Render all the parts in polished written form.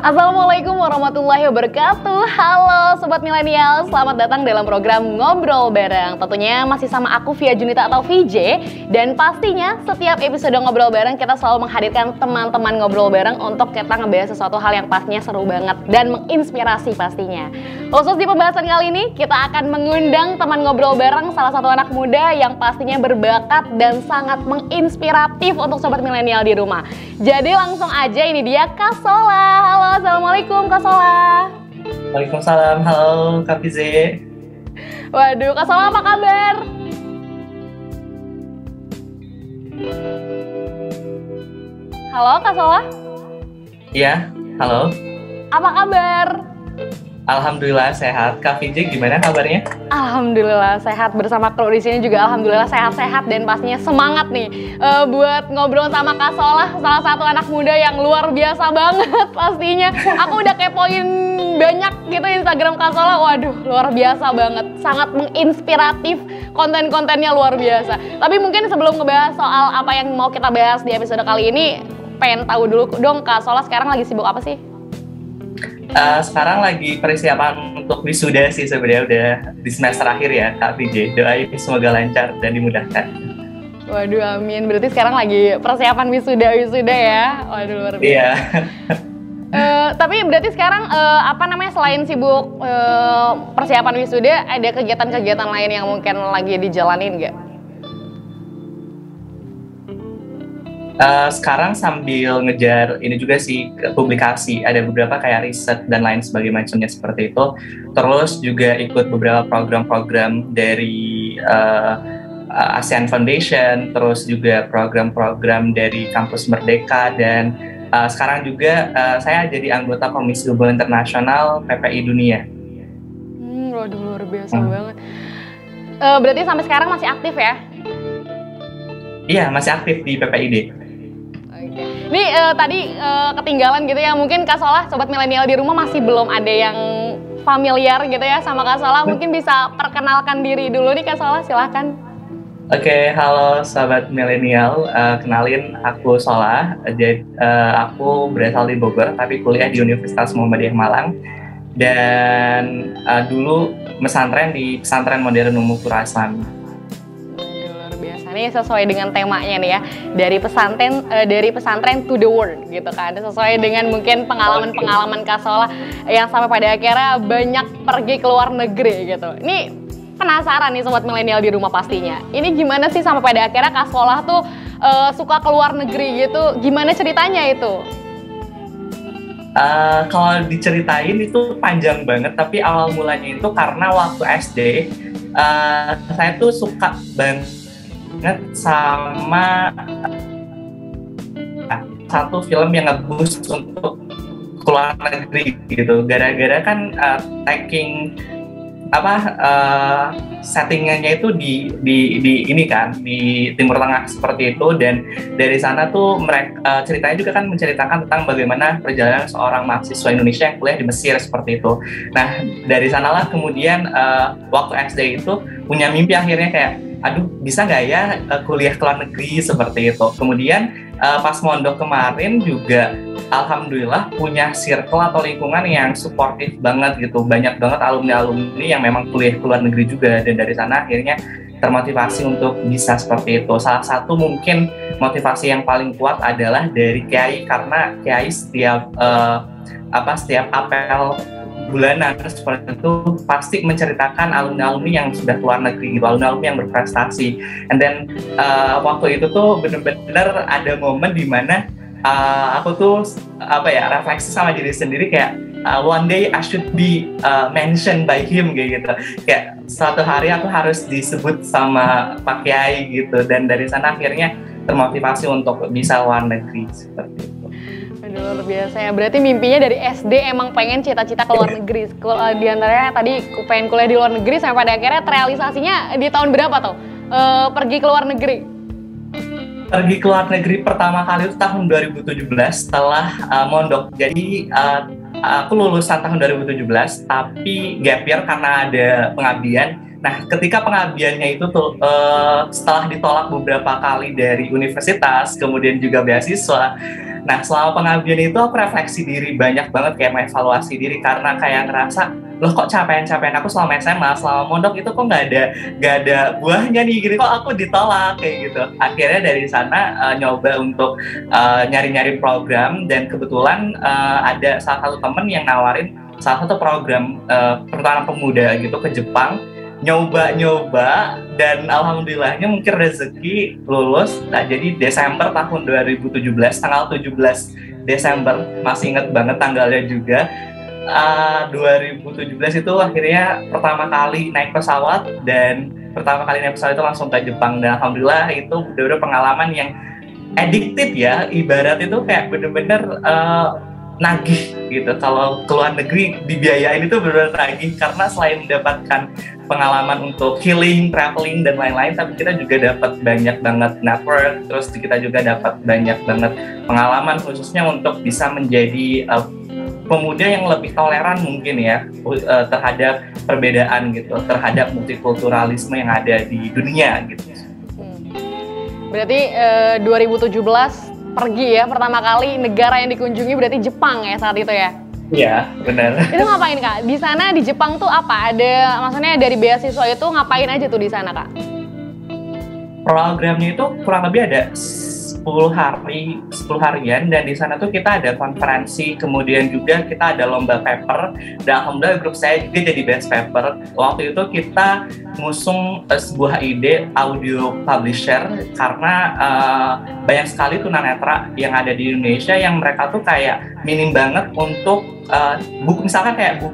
Assalamualaikum warahmatullahi wabarakatuh. Halo Sobat Milenial, selamat datang dalam program Ngobrol Bareng. Tentunya masih sama aku Via Junita atau VJ. Dan pastinya setiap episode Ngobrol Bareng kita selalu menghadirkan teman-teman ngobrol bareng untuk kita ngebahas sesuatu hal yang pastinya seru banget dan menginspirasi pastinya. Khusus di pembahasan kali ini kita akan mengundang teman ngobrol bareng salah satu anak muda yang pastinya berbakat dan sangat menginspiratif untuk Sobat Milenial di rumah. Jadi langsung aja, ini dia Kak Sola. Halo, assalamualaikum Kak Sola. Waalaikumsalam, halo Kak Fize. Waduh, Kak Sola apa kabar? Halo Kak Sola. Iya, halo. Apa kabar? Alhamdulillah sehat. Kak Fize gimana kabarnya? Alhamdulillah sehat, bersama kru di sini juga alhamdulillah sehat-sehat dan pastinya semangat nih buat ngobrol sama Kak Sola, salah satu anak muda yang luar biasa banget pastinya. Aku udah kepoin banyak gitu Instagram Kak Sola, waduh luar biasa banget, sangat menginspiratif, konten-kontennya luar biasa. Tapi mungkin sebelum ngebahas soal apa yang mau kita bahas di episode kali ini, pengen tahu dulu dong Kak Sola sekarang lagi sibuk apa sih? Sekarang lagi persiapan untuk wisuda sih, sebenarnya udah di semester akhir ya Kak VJ. Doain semoga lancar dan dimudahkan. Waduh amin, berarti sekarang lagi persiapan wisuda ya. Waduh luar biasa. Iya. Tapi berarti sekarang selain sibuk persiapan wisuda, ada kegiatan-kegiatan lain yang mungkin lagi dijalanin nggak? Sekarang sambil ngejar ini juga sih, publikasi, ada beberapa kayak riset dan lain sebagainya macamnya seperti itu. Terus juga ikut beberapa program-program dari ASEAN Foundation, terus juga program-program dari Kampus Merdeka, dan sekarang juga saya jadi anggota Komisi Hubungan Internasional PPI Dunia. Waduh luar biasa banget. Berarti sampai sekarang masih aktif ya? Iya, masih aktif di PPID. Nih tadi ketinggalan gitu ya, mungkin Kak Sola, Sobat Milenial di rumah masih belum ada yang familiar gitu ya sama Kak Sola. Mungkin bisa perkenalkan diri dulu nih Kak Sola, silahkan. Oke, halo Sobat Milenial, kenalin aku Sola. Jadi aku berasal dari Bogor tapi kuliah di Universitas Muhammadiyah Malang. Dan dulu pesantren di Pesantren Modern Ummul Qura Islami. Ini sesuai dengan temanya nih ya, dari pesantren to the world gitu kan, sesuai dengan mungkin pengalaman Kak Sola yang sampai pada akhirnya banyak pergi ke luar negeri gitu. Ini penasaran nih Sobat Milenial di rumah pastinya, ini gimana sih sampai pada akhirnya Kak Sola tuh suka ke luar negeri gitu, gimana ceritanya itu? Kalau diceritain itu panjang banget, tapi awal mulanya itu karena waktu SD saya tuh suka banget sama satu film yang nge-boost untuk keluar negeri gitu, gara-gara kan settingannya itu di ini kan di Timur Tengah seperti itu, dan dari sana tuh mereka ceritanya juga kan menceritakan tentang bagaimana perjalanan seorang mahasiswa Indonesia yang kuliah di Mesir seperti itu. Nah dari sanalah kemudian waktu SD itu punya mimpi akhirnya kayak, aduh bisa nggak ya kuliah ke luar negeri seperti itu. Kemudian pas mondok kemarin juga alhamdulillah punya circle atau lingkungan yang suportif banget gitu, banyak banget alumni-alumni yang memang kuliah ke luar negeri juga, dan dari sana akhirnya termotivasi untuk bisa seperti itu. Salah satu mungkin motivasi yang paling kuat adalah dari Kiai, karena Kiai setiap apel bulanan seperti itu pasti menceritakan alumni-alumni yang sudah keluar negeri, alumni-alumni yang berprestasi. And then waktu itu tuh bener-bener ada momen dimana aku tuh refleksi sama diri sendiri kayak one day I should be mentioned by him gitu. Kayak suatu hari aku harus disebut sama Pak Kiai gitu, dan dari sana akhirnya termotivasi untuk bisa luar negeri seperti itu. Luar biasa ya, berarti mimpinya dari SD emang pengen cita-cita ke luar negeri. Di antaranya tadi pengen kuliah di luar negeri, sampai pada akhirnya terrealisasinya di tahun berapa tuh pergi ke luar negeri? Pergi ke luar negeri pertama kali itu tahun 2017 setelah mondok. Jadi aku lulusan tahun 2017 tapi gap year karena ada pengabdian. Nah, ketika pengabdiannya itu tuh setelah ditolak beberapa kali dari universitas, kemudian juga beasiswa, Nah, selama pengabdian itu aku refleksi diri banyak banget, kayak mengevaluasi diri, karena kayak ngerasa loh kok capek-capekin aku selama SMA, selama mondok itu kok nggak ada buahnya nih, gini kok aku ditolak kayak gitu. Akhirnya dari sana nyoba untuk nyari-nyari program, dan kebetulan ada salah satu temen yang nawarin salah satu program pertukaran pemuda gitu ke Jepang. Nyoba-nyoba, dan alhamdulillahnya mungkin rezeki lulus. Nah, jadi Desember tahun 2017, tanggal 17 Desember, masih inget banget tanggalnya juga. 2017 itu akhirnya pertama kali naik pesawat, dan pertama kali naik pesawat itu langsung ke Jepang, dan alhamdulillah itu benar-benar pengalaman yang addicted ya, ibarat itu kayak bener-bener nagih gitu. Kalau ke luar negeri dibiayain itu benar-benar nagih, karena selain mendapatkan pengalaman untuk healing, traveling, dan lain-lain, tapi kita juga dapat banyak banget network, terus kita juga dapat banyak banget pengalaman khususnya untuk bisa menjadi pemuda yang lebih toleran mungkin ya terhadap perbedaan gitu, terhadap multikulturalisme yang ada di dunia gitu. Berarti 2017 pergi ya, pertama kali negara yang dikunjungi berarti Jepang ya saat itu ya? Iya, benar. Itu ngapain Kak? Di sana di Jepang tuh apa? Ada, maksudnya dari beasiswa itu ngapain aja tuh di sana Kak? Programnya itu kurang lebih ada 10 harian, dan di sana tuh kita ada konferensi, kemudian juga kita ada lomba paper, dan alhamdulillah grup saya juga jadi best paper. Waktu itu kita ngusung sebuah ide audio publisher, karena banyak sekali tunanetra yang ada di Indonesia yang mereka tuh kayak minim banget untuk buku, misalkan kayak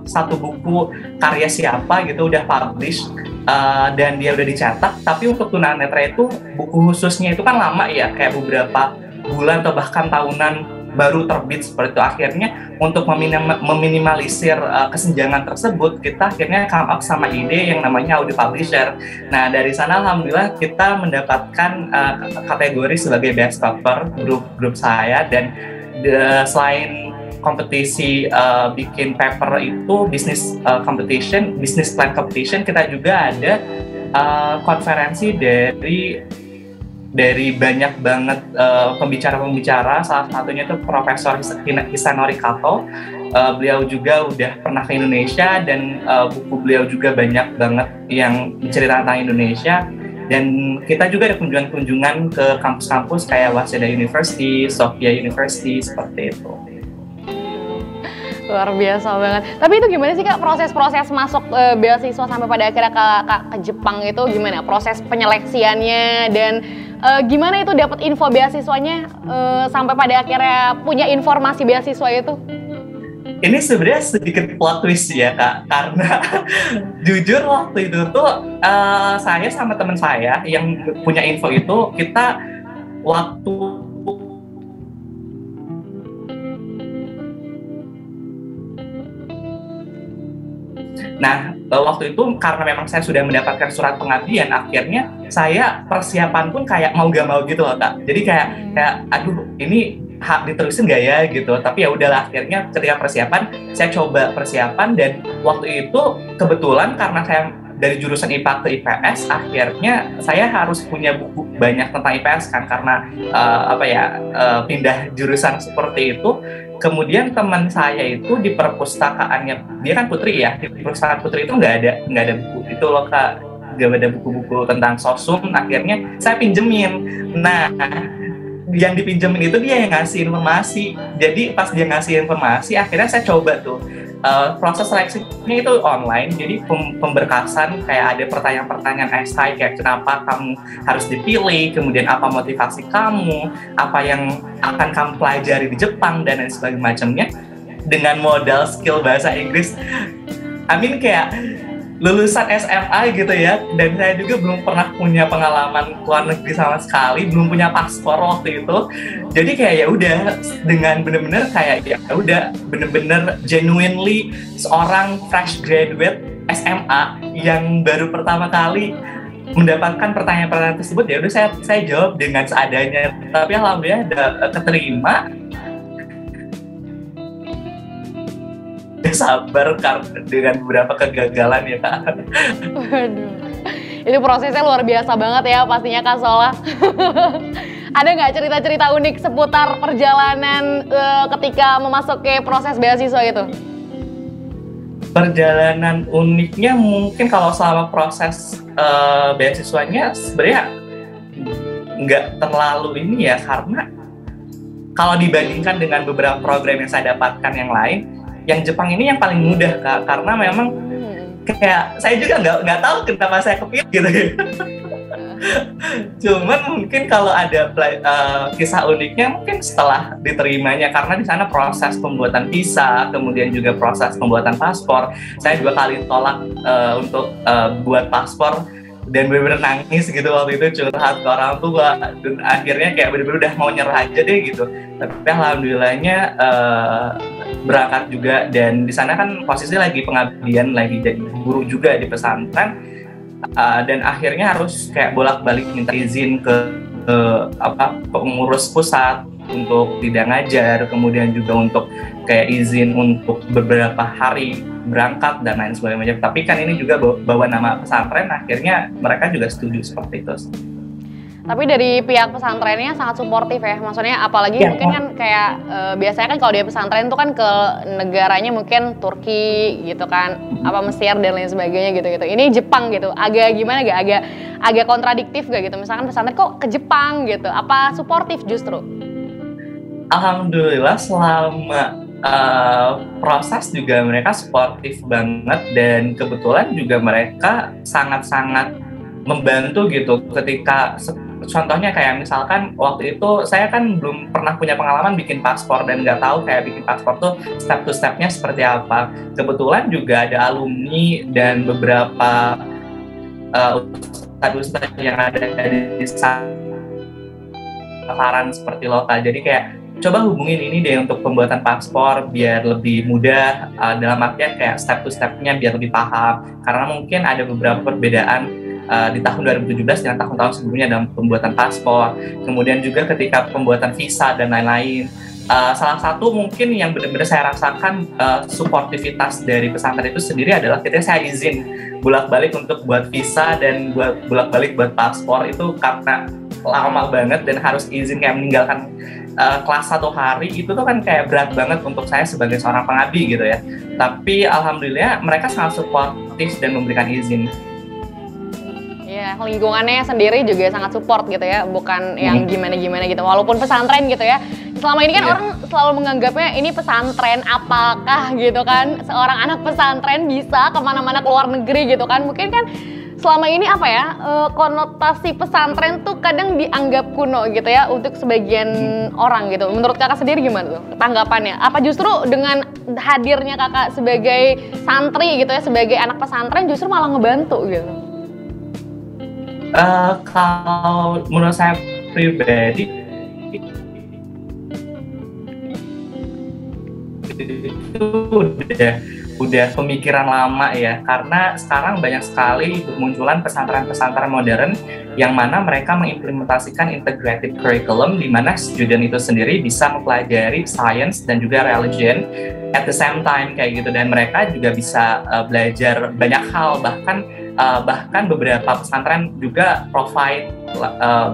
satu buku karya siapa gitu udah publish, dan dia udah dicetak, tapi untuk tunanetra itu buku khususnya itu kan lama ya, kayak beberapa bulan atau bahkan tahunan baru terbit seperti itu. Akhirnya untuk meminimalisir kesenjangan tersebut, kita akhirnya come up sama ide yang namanya audio publisher. Nah, dari sana alhamdulillah kita mendapatkan kategori sebagai best paper grup saya, dan selain kompetisi bikin paper itu business competition, business plan competition, kita juga ada konferensi dari banyak banget pembicara-pembicara. Salah satunya itu Profesor Hisanori Kato. Beliau juga udah pernah ke Indonesia, dan buku beliau juga banyak banget yang menceritakan tentang Indonesia. Dan kita juga ada kunjungan-kunjungan ke kampus-kampus kayak Waseda University, Sophia University, seperti itu. Luar biasa banget. Tapi itu gimana sih Kak proses-proses masuk beasiswa sampai pada akhirnya ke Jepang itu gimana? Proses penyeleksiannya, dan gimana itu dapat info beasiswanya sampai pada akhirnya punya informasi beasiswa itu? Ini sebenarnya sedikit plot twist ya Kak, karena jujur waktu itu tuh saya sama teman saya yang punya info itu, kita waktu waktu itu karena memang saya sudah mendapatkan surat pengabdian, akhirnya saya persiapan pun kayak mau gak mau gitu loh Kak. Jadi kayak aduh ini diterusin gak ya gitu. Tapi ya udahlah, akhirnya ketika persiapan saya coba persiapan, dan waktu itu kebetulan karena saya dari jurusan IPA ke IPS, akhirnya saya harus punya buku banyak tentang IPS kan, karena pindah jurusan seperti itu. Kemudian teman saya itu di perpustakaannya, dia kan Putri ya, di perpustakaan Putri itu nggak ada buku itu loh Kak, nggak ada buku-buku tentang sosum. Akhirnya saya pinjemin. Nah, yang dipinjemin itu dia yang ngasih informasi. Jadi pas dia ngasih informasi, akhirnya saya coba tuh. Proses seleksinya itu online, jadi pemberkasan kayak ada pertanyaan-pertanyaan esai kayak kenapa kamu harus dipilih, kemudian apa motivasi kamu, apa yang akan kamu pelajari di Jepang, dan lain sebagainya, dengan modal skill bahasa Inggris. Kayak lulusan SMA gitu ya, dan saya juga belum pernah punya pengalaman luar negeri sama sekali, belum punya paspor waktu itu. Jadi kayak ya udah, dengan bener-bener kayak ya udah bener-bener genuinely seorang fresh graduate SMA yang baru pertama kali mendapatkan pertanyaan-pertanyaan tersebut, ya udah saya jawab dengan seadanya. Tapi alhamdulillah keterima. Sabar karena dengan beberapa kegagalan ya Kak. Waduh, itu prosesnya luar biasa banget ya pastinya Kak Solah. Ada nggak cerita-cerita unik seputar perjalanan ketika memasuki proses beasiswa itu? Perjalanan uniknya mungkin kalau selama proses beasiswanya sebenarnya nggak terlalu ini ya, karena kalau dibandingkan dengan beberapa program yang saya dapatkan yang lain, yang Jepang ini yang paling mudah Kak, karena memang kayak saya juga nggak tahu kenapa saya kepilih gitu. Cuman mungkin kalau ada kisah uniknya mungkin setelah diterimanya, karena di sana proses pembuatan visa, kemudian juga proses pembuatan paspor. Saya 2 kali tolak untuk buat paspor, dan bener-bener nangis gitu waktu itu, curhat ke orang tua, dan akhirnya kayak bener-bener udah mau nyerah aja deh gitu. Tapi alhamdulillahnya berangkat juga, dan di sana kan posisi lagi pengabdian, lagi jadi guru juga di pesantren, dan akhirnya harus kayak bolak-balik minta izin ke pengurus pusat untuk tidak ngajar, kemudian juga untuk kayak izin untuk beberapa hari berangkat dan lain sebagainya. Tapi kan ini juga bawa nama pesantren, akhirnya mereka juga setuju seperti itu. Tapi dari pihak pesantrennya sangat suportif ya, maksudnya apalagi mungkin kan kayak biasanya kan kalau dia pesantren tuh kan ke negaranya mungkin Turki gitu kan, apa Mesir dan lain sebagainya gitu-gitu. Ini Jepang gitu, agak gimana agak kontradiktif gak gitu, misalkan pesantren kok ke Jepang gitu, apa suportif justru? Alhamdulillah selama proses juga mereka suportif banget, dan kebetulan juga mereka sangat-sangat membantu gitu ketika contohnya kayak misalkan waktu itu saya kan belum pernah punya pengalaman bikin paspor dan nggak tahu kayak bikin paspor tuh step to stepnya seperti apa. Kebetulan juga ada alumni dan beberapa ustadz yang ada di saran seperti lokal, jadi kayak coba hubungin ini deh untuk pembuatan paspor biar lebih mudah, dalam artian kayak step to stepnya biar lebih paham, karena mungkin ada beberapa perbedaan di tahun 2017 dengan tahun-tahun sebelumnya dalam pembuatan paspor, kemudian juga ketika pembuatan visa dan lain-lain. Salah satu mungkin yang benar-benar saya rasakan suportivitas dari pesantren itu sendiri adalah ketika saya izin bolak-balik untuk buat visa dan buat bolak-balik buat paspor, itu karena lama banget dan harus izin kayak meninggalkan kelas 1 hari, itu tuh kan kayak berat banget untuk saya sebagai seorang pengabdi gitu ya. Tapi alhamdulillah mereka sangat suportif dan memberikan izin. Ya, lingkungannya sendiri juga sangat support gitu ya, bukan yang gimana-gimana gitu. Walaupun pesantren gitu ya, selama ini kan orang selalu menganggapnya ini pesantren, apakah gitu kan, seorang anak pesantren bisa kemana-mana ke luar negeri gitu kan. Mungkin kan selama ini apa ya, konotasi pesantren tuh kadang dianggap kuno gitu ya untuk sebagian orang gitu. Menurut kakak sendiri gimana tuh tanggapannya? Apa justru dengan hadirnya kakak sebagai santri gitu ya, sebagai anak pesantren justru malah ngebantu gitu? Kalau menurut saya pribadi itu udah pemikiran lama ya, karena sekarang banyak sekali bermunculan pesantren-pesantren modern yang mana mereka mengimplementasikan integrated curriculum, di mana student itu sendiri bisa mempelajari science dan juga religion at the same time kayak gitu, dan mereka juga bisa belajar banyak hal, bahkan beberapa pesantren juga provide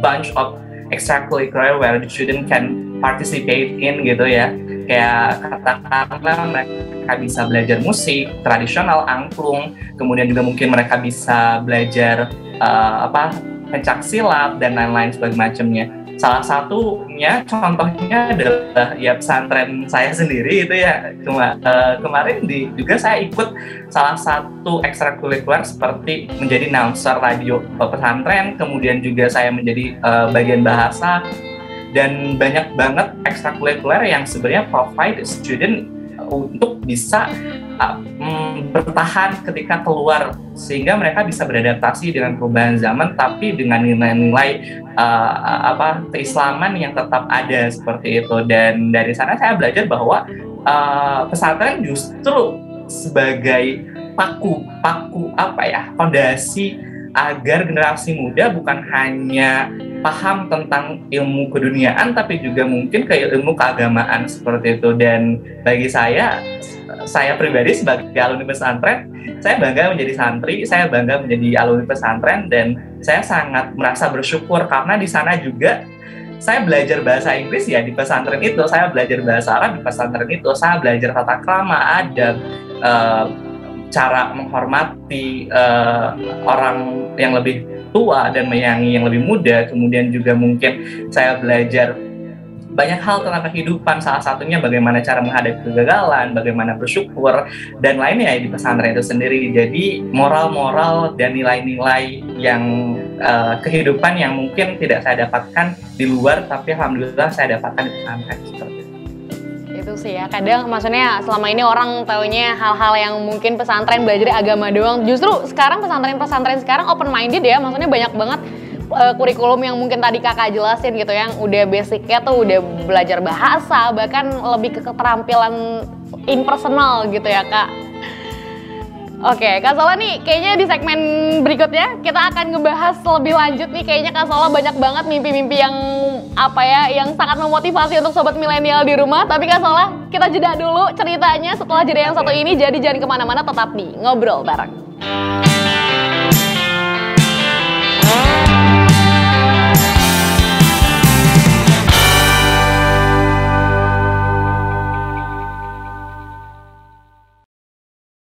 bunch of extracurricular where the student can participate in gitu ya. Kayak katakanlah mereka bisa belajar musik tradisional, angklung, kemudian juga mungkin mereka bisa belajar pencak silat dan lain-lain sebagainya macamnya. Salah satunya contohnya adalah ya pesantren saya sendiri itu ya. Kemarin juga saya ikut salah satu ekstrakurikuler seperti menjadi announcer radio pesantren, kemudian juga saya menjadi bagian bahasa, dan banyak banget ekstrakurikuler yang sebenarnya provide student untuk bisa bertahan ketika keluar, sehingga mereka bisa beradaptasi dengan perubahan zaman tapi dengan nilai-nilai keislaman yang tetap ada seperti itu. Dan dari sana saya belajar bahwa pesantren justru sebagai fondasi agar generasi muda bukan hanya paham tentang ilmu keduniaan tapi juga mungkin ke ilmu keagamaan seperti itu. Dan bagi saya pribadi sebagai alumni pesantren, saya bangga menjadi santri, saya bangga menjadi alumni pesantren, dan saya sangat merasa bersyukur karena di sana juga saya belajar bahasa Inggris ya di pesantren itu, saya belajar bahasa Arab di pesantren itu, saya belajar tata krama, adab, cara menghormati orang yang lebih tua dan menyayangi yang lebih muda. Kemudian juga mungkin saya belajar banyak hal tentang kehidupan, salah satunya bagaimana cara menghadapi kegagalan, bagaimana bersyukur, dan lainnya di pesantren itu sendiri. Jadi moral-moral dan nilai-nilai yang kehidupan yang mungkin tidak saya dapatkan di luar, tapi alhamdulillah saya dapatkan di pesantren seperti itu. Itu sih ya, kadang maksudnya selama ini orang taunya hal-hal yang mungkin pesantren belajar agama doang. Justru sekarang pesantren sekarang open minded ya, maksudnya banyak banget kurikulum yang mungkin tadi kakak jelasin gitu, yang udah basicnya tuh udah belajar bahasa, bahkan lebih ke keterampilan impersonal gitu ya kak. Oke, Kak Sola nih kayaknya di segmen berikutnya kita akan ngebahas lebih lanjut nih. Kayaknya Kak Sola banyak banget mimpi-mimpi yang yang sangat memotivasi untuk sobat milenial di rumah. Tapi Kak Sola, kita jeda dulu ceritanya setelah jeda yang satu ini. Jadi jangan kemana-mana, tetap di Ngobrol Bareng.